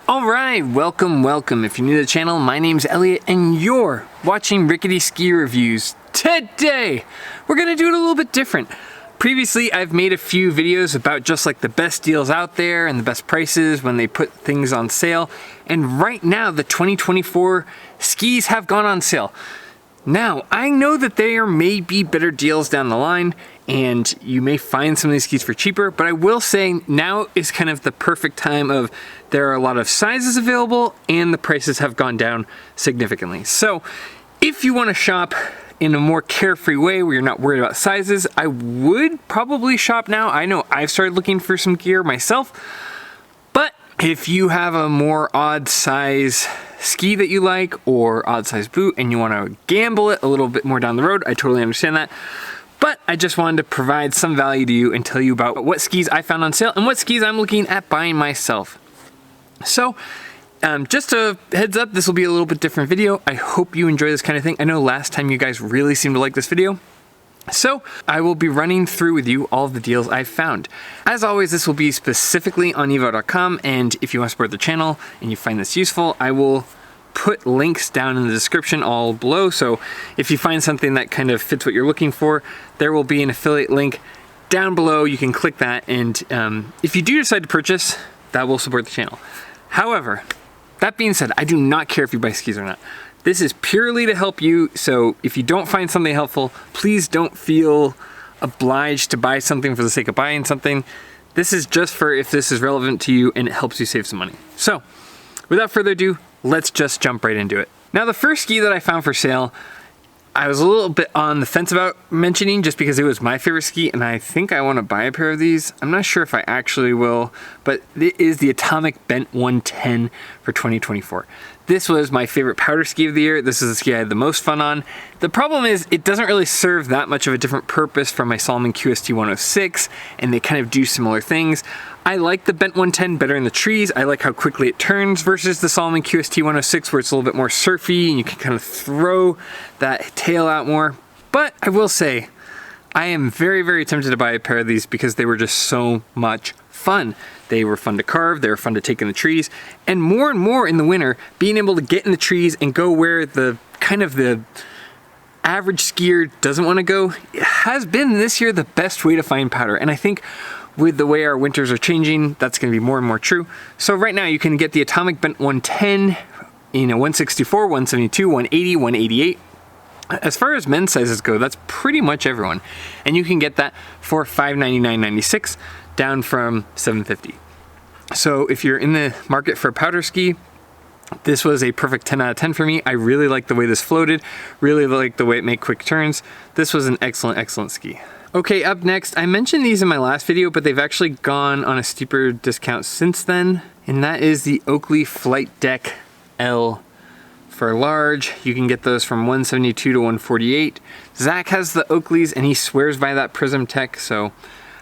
Alright, welcome. If you're new to the channel, my name's Elliott and you're watching Rickety Ski Reviews. Today, we're gonna do it a little bit different. Previously, I've made a few videos about just like the best deals out there and the best prices when they put things on sale. And right now, the 2024 skis have gone on sale. Now, I know that there may be better deals down the line and you may find some of these skis for cheaper, but I will say now is kind of the perfect time of there are a lot of sizes available and the prices have gone down significantly. So if you want to shop in a more carefree way where you're not worried about sizes, I would probably shop now. I know I've started looking for some gear myself, but if you have a more odd size ski that you like or odd size boot and you want to gamble it a little bit more down the road, I totally understand that. But I just wanted to provide some value to you and tell you about what skis I found on sale and what skis I'm looking at buying myself. So just a heads up, this will be a little bit different video. I hope you enjoy this kind of thing. I know last time you guys really seemed to like this video. So I will be running through with you all of the deals I've found. As always, this will be specifically on evo.com, and if you want to support the channel and you find this useful, I will put links down in the description all below. So if you find something that kind of fits what you're looking for, there will be an affiliate link down below. You can click that, and if you do decide to purchase, that will support the channel. However, that being said, I do not care if you buy skis or not. This is purely to help you, so if you don't find something helpful, please don't feel obliged to buy something for the sake of buying something. This is just for if this is relevant to you and it helps you save some money. So, without further ado, let's just jump right into it. Now, the first ski that I found for sale, I was a little bit on the fence about mentioning just because it was my favorite ski and I think I want to buy a pair of these. I'm not sure if I actually will, but it is the Atomic Bent 110 for 2024. This was my favorite powder ski of the year. This is the ski I had the most fun on. The problem is it doesn't really serve that much of a different purpose from my Salomon QST 106, and they kind of do similar things. I like the Bent 110 better in the trees. I like how quickly it turns versus the Salomon QST 106 where it's a little bit more surfy and you can kind of throw that tail out more. But I will say, I am very, very tempted to buy a pair of these because they were just so much fun. They were fun to carve, they were fun to take in the trees, and more in the winter, being able to get in the trees and go where the kind of the average skier doesn't want to go has been this year the best way to find powder. And I think with the way our winters are changing, that's going to be more and more true. So right now you can get the Atomic Bent 110 in a 164, 172, 180, 188. As far as men's sizes go, that's pretty much everyone. And you can get that for $599.96 down from $750. So if you're in the market for a powder ski, this was a perfect 10 out of 10 for me. I really like the way this floated, really like the way it made quick turns. This was an excellent ski. Okay, up next, I mentioned these in my last video, but they've actually gone on a steeper discount since then, and that is the Oakley Flight Deck L for large. You can get those from 172 to 148. Zach has the Oakleys and he swears by that Prism Tech, so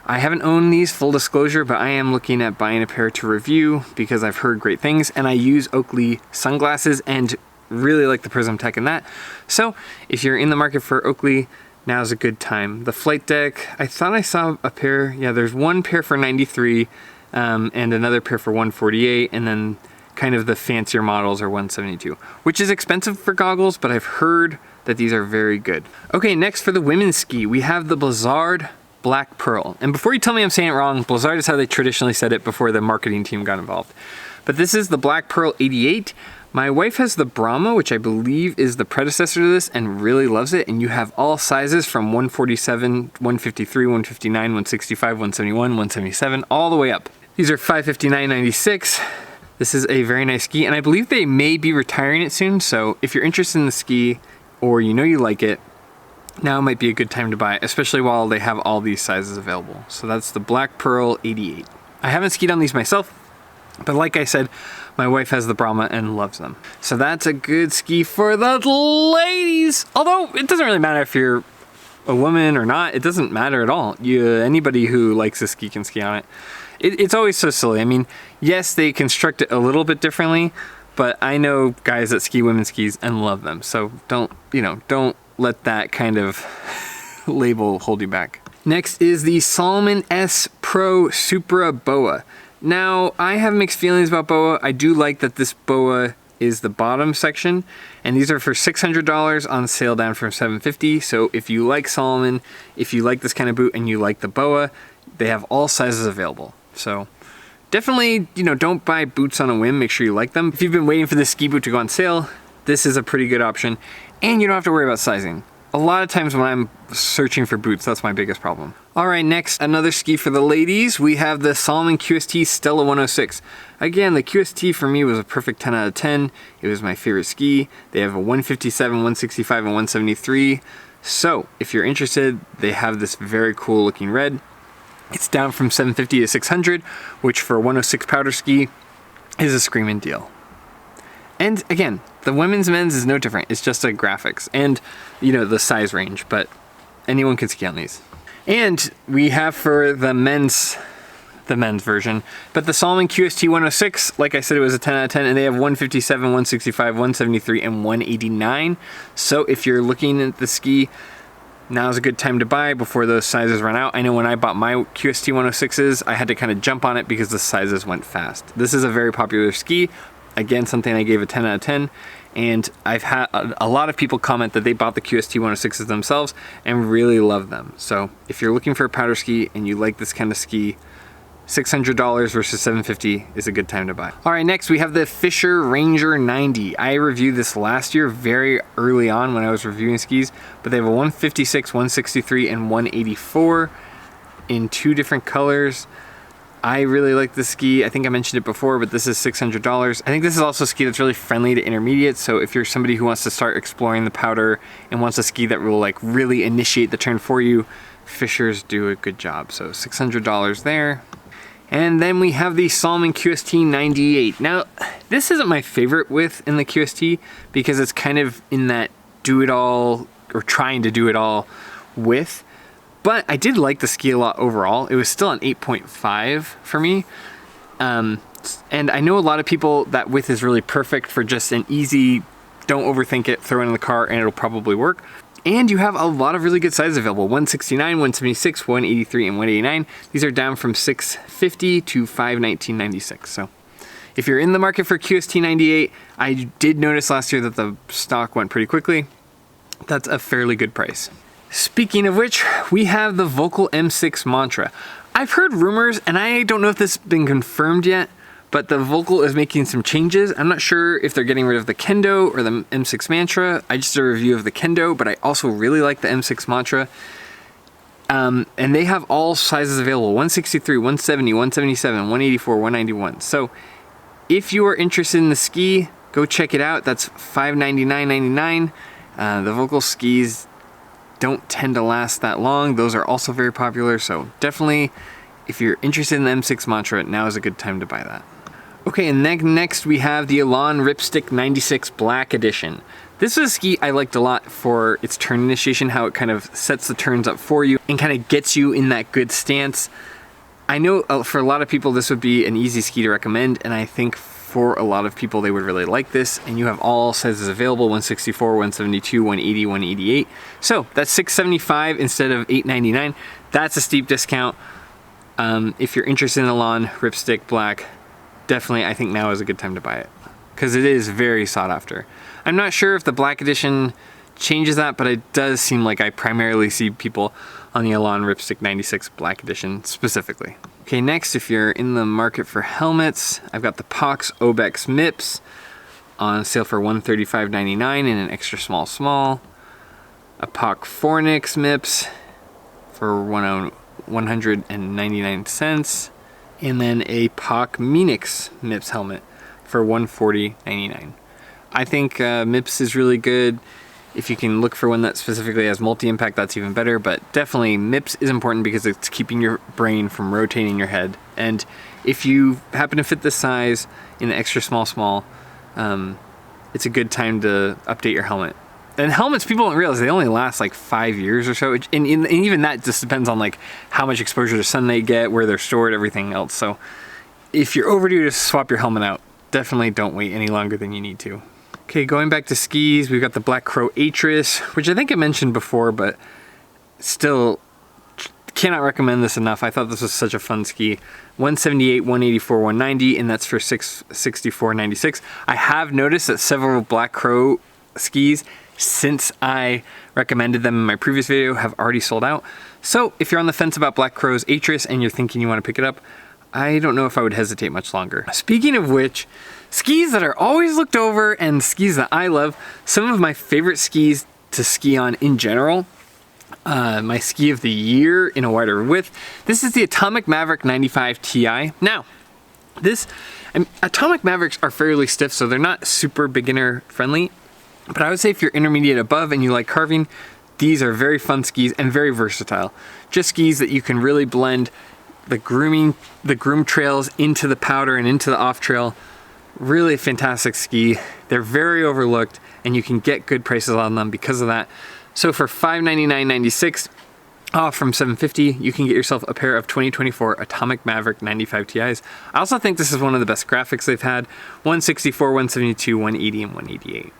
I haven't owned these, full disclosure, but I am looking at buying a pair to review because I've heard great things, and I use Oakley sunglasses and really like the Prism Tech in that. So if you're in the market for Oakley, now's a good time. The Flight Deck, I thought I saw a pair, yeah, there's one pair for 93 and another pair for 148, and then kind of the fancier models are 172, which is expensive for goggles, but I've heard that these are very good. Okay, next for the women's ski, we have the Blizzard Black Pearl. And before you tell me I'm saying it wrong, Blizzard is how they traditionally said it before the marketing team got involved. But this is the Black Pearl 88. My wife has the Brahma, which I believe is the predecessor to this, and really loves it. And you have all sizes from 147, 153, 159, 165, 171, 177, all the way up. These are $559.96. This is a very nice ski, and I believe they may be retiring it soon. So if you're interested in the ski, or you know you like it, now might be a good time to buy it, especially while they have all these sizes available. So that's the Black Pearl 88. I haven't skied on these myself, but like I said, my wife has the Brahma and loves them. So that's a good ski for the ladies. Although it doesn't really matter if you're a woman or not. It doesn't matter at all. Anybody who likes a ski can ski on it. It's always so silly. I mean, yes, they construct it a little bit differently, but I know guys that ski women's skis and love them. So don't let that kind of label hold you back. Next is the Salomon S Pro Boa. Now, I have mixed feelings about Boa. I do like that this Boa is the bottom section, and these are for $600 on sale down from $750. So if you like Salomon, if you like this kind of boot and you like the Boa, they have all sizes available. So definitely, you know, don't buy boots on a whim, make sure you like them. If you've been waiting for this ski boot to go on sale, this is a pretty good option, and you don't have to worry about sizing. A lot of times when I'm searching for boots, that's my biggest problem. All right, next, another ski for the ladies. We have the Salomon QST Stella 106. Again, the QST for me was a perfect 10 out of 10. It was my favorite ski. They have a 157, 165, and 173. So if you're interested, they have this very cool looking red. It's down from $750 to $600, which for a 106 powder ski is a screaming deal. And again, the women's men's is no different. It's just a graphics and, you know, the size range, but anyone can ski on these. And we have for the men's version, but the Salomon QST 106, like I said, it was a 10 out of 10, and they have 157, 165, 173, and 189. So if you're looking at the ski, now's a good time to buy before those sizes run out. I know when I bought my QST 106s, I had to kind of jump on it because the sizes went fast. This is a very popular ski. Again, something I gave a 10 out of 10, and I've had a lot of people comment that they bought the QST 106s themselves and really love them. So if you're looking for a powder ski and you like this kind of ski, $600 versus $750 is a good time to buy. All right, next we have the Fischer Ranger 90. I reviewed this last year very early on when I was reviewing skis, but they have a 156, 163, and 184 in 2 different colors. I really like this ski. I think I mentioned it before, but this is $600. I think this is also a ski that's really friendly to intermediates. So if you're somebody who wants to start exploring the powder and wants a ski that will like really initiate the turn for you, Fischers do a good job. So $600 there. And then we have the Salomon QST 98. Now, this isn't my favorite width in the QST because it's kind of in that do-it-all or trying to do it all width. But I did like the ski a lot overall. It was still an 8.5 for me. And I know a lot of people, that width is really perfect for just an easy, don't overthink it, throw it in the car and it'll probably work. And you have a lot of really good sizes available. 169, 176, 183, and 189. These are down from $650 to $519.96. So if you're in the market for QST 98, I did notice last year that the stock went pretty quickly. That's a fairly good price. Speaking of which, we have the Volkl M6 Mantra. I've heard rumors, and I don't know if this has been confirmed yet, but the Volkl is making some changes. I'm not sure if they're getting rid of the Kendo or the M6 Mantra. I just did a review of the Kendo, but I also really like the M6 Mantra. And they have all sizes available, 163, 170, 177, 184, 191. So if you are interested in the ski, go check it out. That's $599.99. The Volkl skis don't tend to last that long. Those are also very popular, so definitely if you're interested in the M6 Mantra, now is a good time to buy that. Okay, and next we have the Elan Ripstick 96 Black Edition. This is a ski I liked a lot for its turn initiation, how it kind of sets the turns up for you and kind of gets you in that good stance. I know for a lot of people this would be an easy ski to recommend, and I think for a lot of people they would really like this, and you have all sizes available, 164, 172, 180, 188. So that's $675 instead of $899. That's a steep discount. If you're interested in Elan Ripstick Black, definitely I think now is a good time to buy it because it is very sought after. I'm not sure if the Black Edition changes that, but it does seem like I primarily see people on the Elan Ripstick 96 Black Edition specifically. Okay, next, if you're in the market for helmets, I've got the Hawx Obex MIPS on sale for $135.99 in an extra small. A POC Fornix MIPS for 199 cents. And then a POC Minix MIPS helmet for $140.99. I think MIPS is really good. If you can look for one that specifically has multi-impact, that's even better, but definitely MIPS is important because it's keeping your brain from rotating your head. And if you happen to fit this size in the extra small, it's a good time to update your helmet. And helmets, people don't realize they only last like 5 years or so, and even that just depends on like how much exposure to sun they get, where they're stored, everything else. So if you're overdue to swap your helmet out, definitely don't wait any longer than you need to. Okay, going back to skis, we've got the Black Crow Atris, which I think I mentioned before, but still cannot recommend this enough. I thought this was such a fun ski. 178, 184, 190, and that's for $664.96. I have noticed that several Black Crow skis, since I recommended them in my previous video, have already sold out. So if you're on the fence about Black Crow's Atris and you're thinking you want to pick it up, I don't know if I would hesitate much longer. Speaking of which, skis that are always looked over and skis that I love, some of my favorite skis to ski on in general, my ski of the year in a wider width. This is the Atomic Maverick 95 Ti. Now, Atomic Mavericks are fairly stiff, so they're not super beginner friendly, but I would say if you're intermediate above and you like carving, these are very fun skis and very versatile. Just skis that you can really blend the groom trails into the powder and into the off trail. Really fantastic ski. They're very overlooked and you can get good prices on them because of that. So for $599.96 off from $750, you can get yourself a pair of 2024 Atomic Maverick 95 Ti's. I also think this is one of the best graphics they've had. 164, 172, 180, and 188.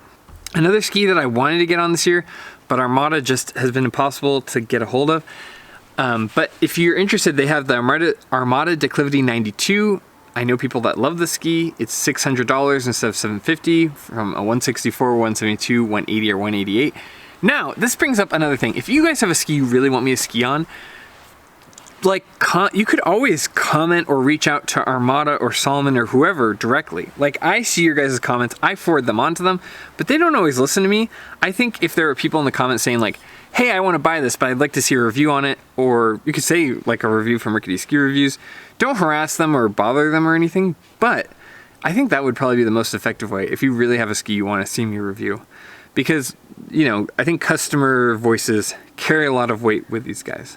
Another ski that I wanted to get on this year, but Armada just has been impossible to get a hold of. But if you're interested, they have the Armada Declivity 92. I know people that love the ski. It's $600 instead of $750 from a 164, 172, 180, or 188. Now, this brings up another thing. If you guys have a ski you really want me to ski on, like, you could always comment or reach out to Armada or Salomon or whoever directly. Like, I see your guys' comments, I forward them on to them, but they don't always listen to me. I think if there are people in the comments saying like, hey, I want to buy this, but I'd like to see a review on it, or you could say like a review from Rickety Ski Reviews, don't harass them or bother them or anything, but I think that would probably be the most effective way if you really have a ski you want to see me review. Because, you know, I think customer voices carry a lot of weight with these guys.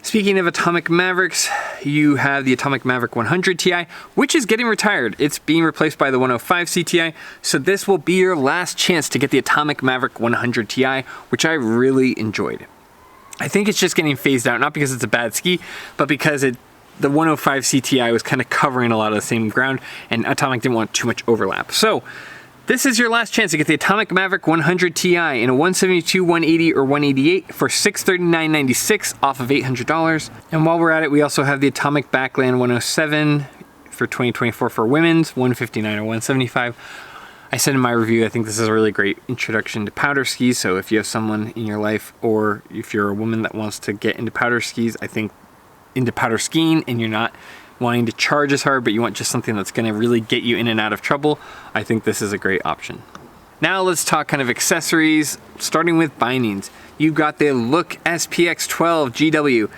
Speaking of Atomic Mavericks, you have the Atomic Maverick 100 Ti, which is getting retired. It's being replaced by the 105 CTI, so this will be your last chance to get the Atomic Maverick 100 Ti, which I really enjoyed. I think it's just getting phased out, not because it's a bad ski, but because the 105 CTI was kind of covering a lot of the same ground, and Atomic didn't want too much overlap. So this is your last chance to get the Atomic Maverick 100 Ti in a 172, 180, or 188 for $639.96 off of $800. And while we're at it, we also have the Atomic Backland 107 for 2024 for women's, 159 or 175. I said in my review, I think this is a really great introduction to powder skis. So if you have someone in your life, or if you're a woman that wants to get into powder skis, I think into powder skiing, and you're not wanting to charge as hard, but you want just something that's going to really get you in and out of trouble, I think this is a great option. Now let's talk kind of accessories, starting with bindings. You've got the Look SPX 12 GW.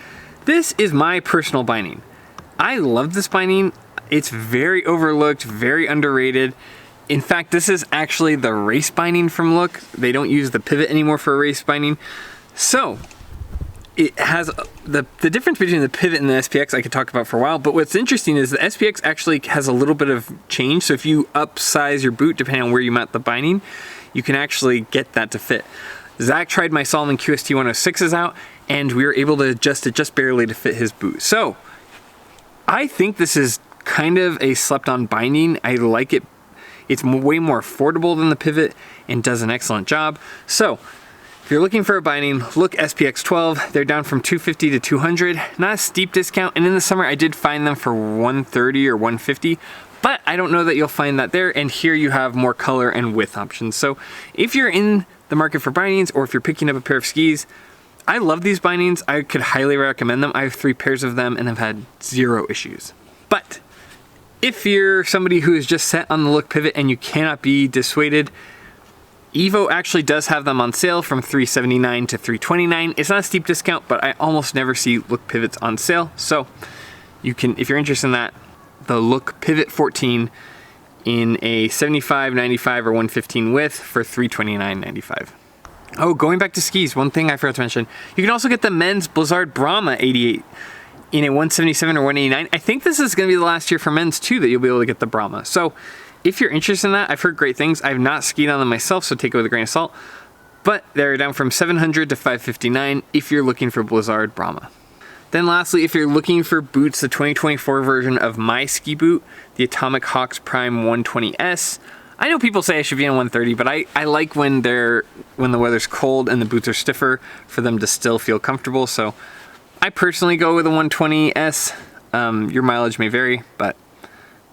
This is my personal binding. I love this binding. It's very overlooked, very underrated. In fact, this is actually the race binding from Look. They don't use the pivot anymore for a race binding. So it has the difference between the pivot and the SPX I could talk about for a while, but what's interesting is the SPX actually has a little bit of change. So if you upsize your boot, depending on where you mount the binding, you can actually get that to fit. Zach tried my Salomon QST 106s out, and we were able to adjust it just barely to fit his boot. So I think this is kind of a slept-on binding. I like it. It's way more affordable than the pivot and does an excellent job. So if you're looking for a binding, look SPX 12. They're down from $250 to $200. Not a steep discount, and in the summer I did find them for $130 or $150, but I don't know that you'll find that there, and here you have more color and width options. So if you're in the market for bindings, or if you're picking up a pair of skis, I love these bindings. I could highly recommend them. I have 3 pairs of them and have had 0 issues. But if you're somebody who is just set on the Look pivot and you cannot be dissuaded, Evo actually does have them on sale from $379 to $329. It's not a steep discount, but I almost never see Look pivots on sale. So you can, if you're interested in that, the Look Pivot 14 in a 75, 95, or 115 width for $329.95. Oh, going back to skis, one thing I forgot to mention, you can also get the men's Blizzard Brahma 88 in a 177 or 189. I think this is going to be the last year for men's too that you'll be able to get the Brahma. So if you're interested in that, I've heard great things. I've not skied on them myself, so take it with a grain of salt. But they're down from $700 to $559 if you're looking for Blizzard Brahma. Then lastly, if you're looking for boots, the 2024 version of my ski boot, the Atomic Hawx Prime 120S. I know people say I should be on 130, but I like when the weather's cold and the boots are stiffer for them to still feel comfortable. So I personally go with a 120S. Your mileage may vary, but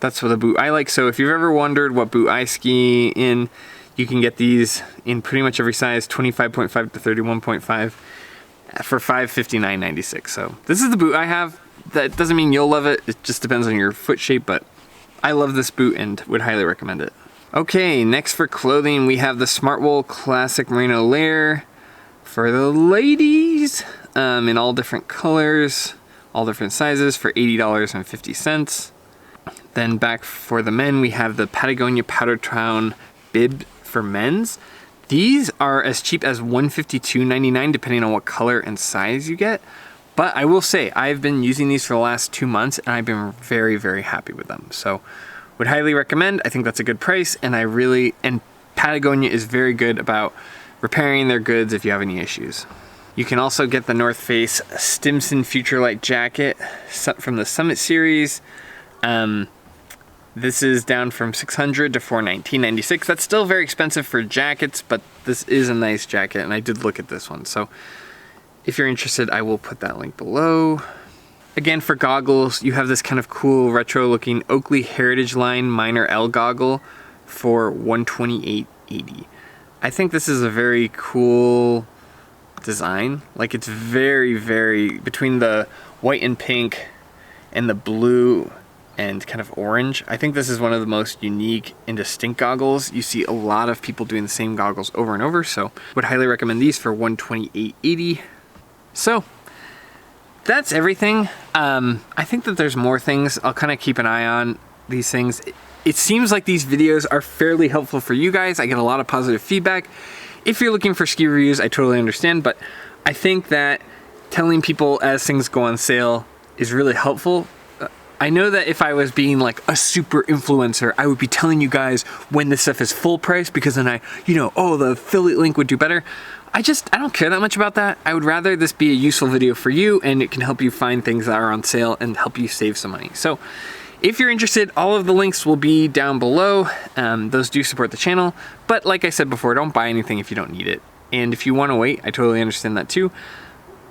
that's what the boot I like. So if you've ever wondered what boot I ski in, you can get these in pretty much every size, 25.5 to 31.5 for $559.96. So this is the boot I have. That doesn't mean you'll love it. It just depends on your foot shape, but I love this boot and would highly recommend it. Okay, next for clothing, we have the Smartwool Classic Merino Layer for the ladies in all different colors, all different sizes for $80.50. Then back for the men, we have the Patagonia Powder Town Bib for men's. These are as cheap as $152.99 depending on what color and size you get. But I will say, I've been using these for the last 2 months and I've been very, very happy with them. So would highly recommend. I think that's a good price, and Patagonia is very good about repairing their goods if you have any issues. You can also get the North Face Stimson Future Light jacket from the Summit series. This is down from $600 to $419.96. That's still very expensive for jackets, but this is a nice jacket, and I did look at this one. So if you're interested, I will put that link below. Again, for goggles, you have this kind of cool retro looking Oakley Heritage Line Minor L goggle for $128.80. I think this is a very cool design. Like, it's very, very, between the white and pink and the blue and kind of orange, I think this is one of the most unique and distinct goggles. You see a lot of people doing the same goggles over and over, so would highly recommend these for $128.80. So that's everything. I think that there's more things. I'll kind of keep an eye on these things. It seems like these videos are fairly helpful for you guys. I get a lot of positive feedback. If you're looking for ski reviews, I totally understand, but I think that telling people as things go on sale is really helpful. I know that if I was being like a super influencer, I would be telling you guys when this stuff is full price, because then the affiliate link would do better. I don't care that much about that. I would rather this be a useful video for you, and it can help you find things that are on sale and help you save some money. So if you're interested, all of the links will be down below. Those do support the channel, but like I said before, don't buy anything if you don't need it. And if you want to wait, I totally understand that too.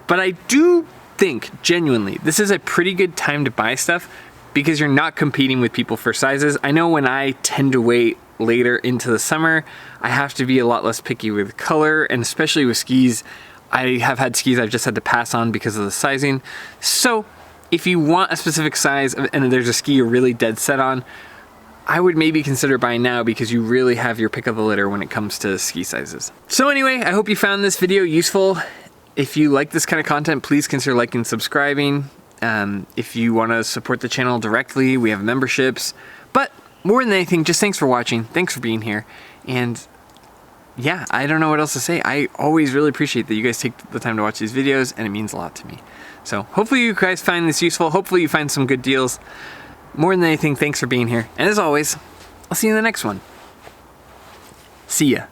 But I do think, genuinely, this is a pretty good time to buy stuff because you're not competing with people for sizes. I know when I tend to wait later into the summer, I have to be a lot less picky with color, and especially with skis. I have had skis I've just had to pass on because of the sizing. So if you want a specific size and there's a ski you're really dead set on, I would maybe consider buying now because you really have your pick of the litter when it comes to ski sizes. So anyway, I hope you found this video useful. If you like this kind of content, please consider liking and subscribing. If you want to support the channel directly, we have memberships. But more than anything, just thanks for watching. Thanks for being here. And yeah, I don't know what else to say. I always really appreciate that you guys take the time to watch these videos, and it means a lot to me. So hopefully you guys find this useful. Hopefully you find some good deals. More than anything, thanks for being here. And as always, I'll see you in the next one. See ya.